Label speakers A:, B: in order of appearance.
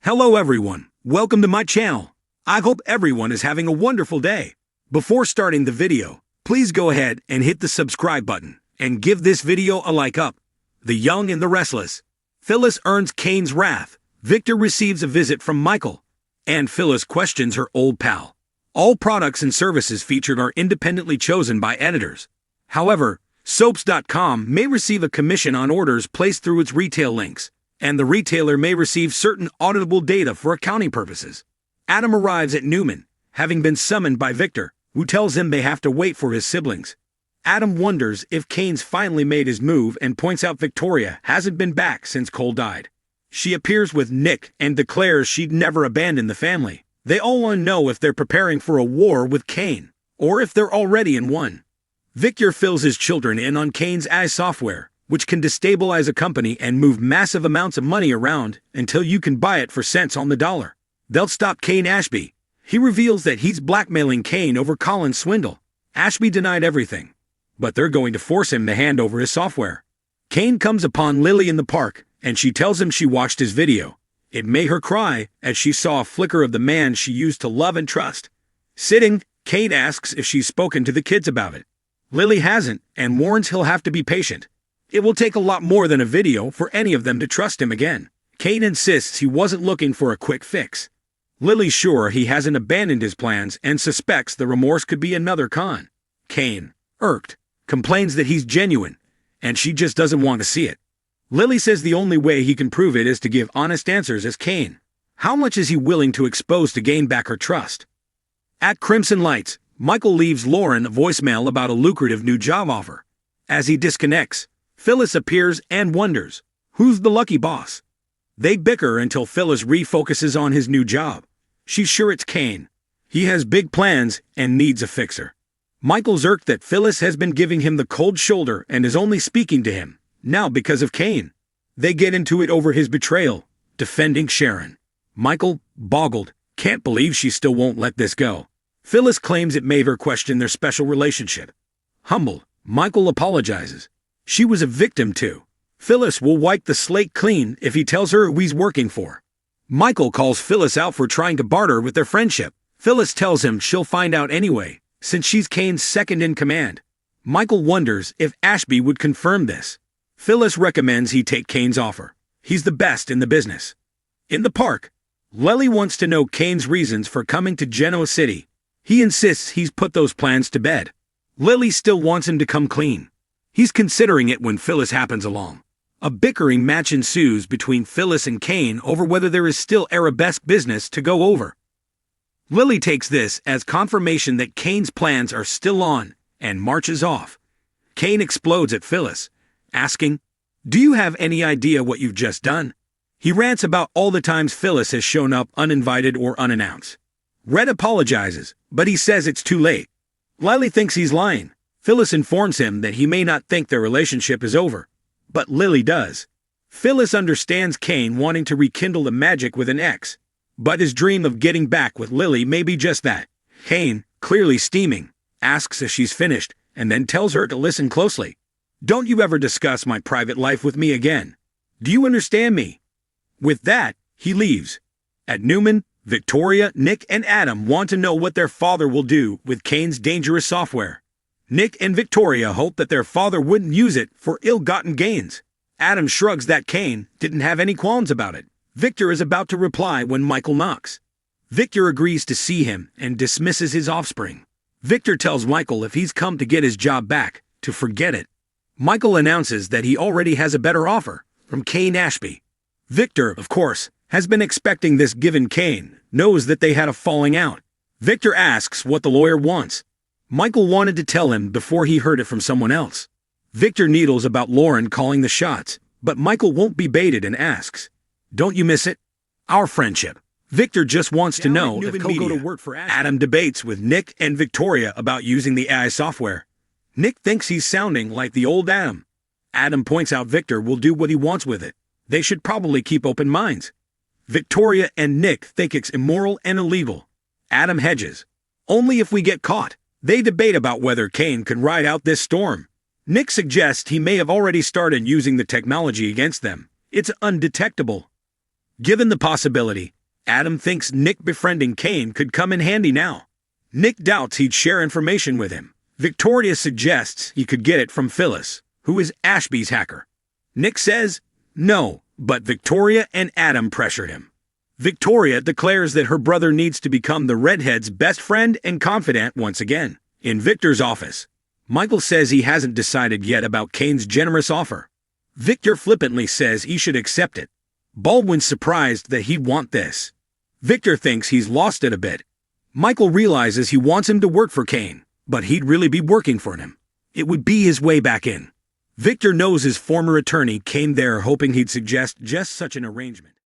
A: Hello everyone, welcome to my channel. I hope everyone is having a wonderful day. Before starting the video, please go ahead and hit the subscribe button and give this video a like up. The Young and the Restless. Phyllis earns Kane's wrath. Victor receives a visit from Michael. And Phyllis questions her old pal. All products and services featured are independently chosen by editors. However, soaps.com may receive a commission on orders placed through its retail links, and the retailer may receive certain auditable data for accounting purposes. Adam arrives at Newman, having been summoned by Victor, who tells him they have to wait for his siblings. Adam wonders if Kane's finally made his move and points out Victoria hasn't been back since Cole died. She appears with Nick and declares she'd never abandon the family. They all want to know if they're preparing for a war with Kane, or if they're already in one. Victor fills his children in on Kane's AI software, which can destabilize a company and move massive amounts of money around until you can buy it for cents on the dollar. They'll stop Kane Ashby. He reveals that he's blackmailing Kane over Colin's swindle. Ashby denied everything, but they're going to force him to hand over his software. Kane comes upon Lily in the park, and she tells him she watched his video. It made her cry as she saw a flicker of the man she used to love and trust. Sitting, Kane asks if she's spoken to the kids about it. Lily hasn't, and warns he'll have to be patient. It will take a lot more than a video for any of them to trust him again. Kane insists he wasn't looking for a quick fix. Lily's sure he hasn't abandoned his plans and suspects the remorse could be another con. Kane, irked, complains that he's genuine, and she just doesn't want to see it. Lily says the only way he can prove it is to give honest answers as Kane. How much is he willing to expose to gain back her trust? At Crimson Lights, Michael leaves Lauren a voicemail about a lucrative new job offer. As he disconnects, Phyllis appears and wonders, who's the lucky boss? They bicker until Phyllis refocuses on his new job. She's sure it's Kane. He has big plans and needs a fixer. Michael's irked that Phyllis has been giving him the cold shoulder and is only speaking to him now because of Kane. They get into it over his betrayal, defending Sharon. Michael, boggled, can't believe she still won't let this go. Phyllis claims it made her question their special relationship. Humbled, Michael apologizes. She was a victim too. Phyllis will wipe the slate clean if he tells her who he's working for. Michael calls Phyllis out for trying to barter with their friendship. Phyllis tells him she'll find out anyway, since she's Kane's second in command. Michael wonders if Ashby would confirm this. Phyllis recommends he take Kane's offer. He's the best in the business. In the park, Lily wants to know Kane's reasons for coming to Genoa City. He insists he's put those plans to bed. Lily still wants him to come clean. He's considering it when Phyllis happens along. A bickering match ensues between Phyllis and Kane over whether there is still arabesque business to go over. Lily takes this as confirmation that Kane's plans are still on and marches off. Kane explodes at Phyllis, asking, "Do you have any idea what you've just done?" He rants about all the times Phyllis has shown up uninvited or unannounced. Red apologizes, but he says it's too late. Lily thinks he's lying. Phyllis informs him that he may not think their relationship is over, but Lily does. Phyllis understands Kane wanting to rekindle the magic with an ex, but his dream of getting back with Lily may be just that. Kane, clearly steaming, asks if she's finished, and then tells her to listen closely. "Don't you ever discuss my private life with me again. Do you understand me?" With that, he leaves. At Newman, Victoria, Nick, and Adam want to know what their father will do with Kane's dangerous software. Nick and Victoria hope that their father wouldn't use it for ill-gotten gains. Adam shrugs that Kane didn't have any qualms about it. Victor is about to reply when Michael knocks. Victor agrees to see him and dismisses his offspring. Victor tells Michael if he's come to get his job back, to forget it. Michael announces that he already has a better offer from Kane Ashby. Victor, of course, has been expecting this given Kane knows that they had a falling out. Victor asks what the lawyer wants. Michael wanted to tell him before he heard it from someone else. Victor needles about Lauren calling the shots, but Michael won't be baited and asks, "Don't you miss it? Our friendship." Victor just wants to know if he'll go to work for Ashby. Adam debates with Nick and Victoria about using the AI software. Nick thinks he's sounding like the old Adam. Adam points out Victor will do what he wants with it. They should probably keep open minds. Victoria and Nick think it's immoral and illegal. Adam hedges. "Only if we get caught." They debate about whether Kane can ride out this storm. Nick suggests he may have already started using the technology against them. It's undetectable. Given the possibility, Adam thinks Nick befriending Kane could come in handy now. Nick doubts he'd share information with him. Victoria suggests he could get it from Phyllis, who is Ashby's hacker. Nick says no, but Victoria and Adam pressured him. Victoria declares that her brother needs to become the redhead's best friend and confidant once again. In Victor's office, Michael says he hasn't decided yet about Kane's generous offer. Victor flippantly says he should accept it. Baldwin's surprised that he'd want this. Victor thinks he's lost it a bit. Michael realizes he wants him to work for Kane, but he'd really be working for him. It would be his way back in. Victor knows his former attorney came there hoping he'd suggest just such an arrangement.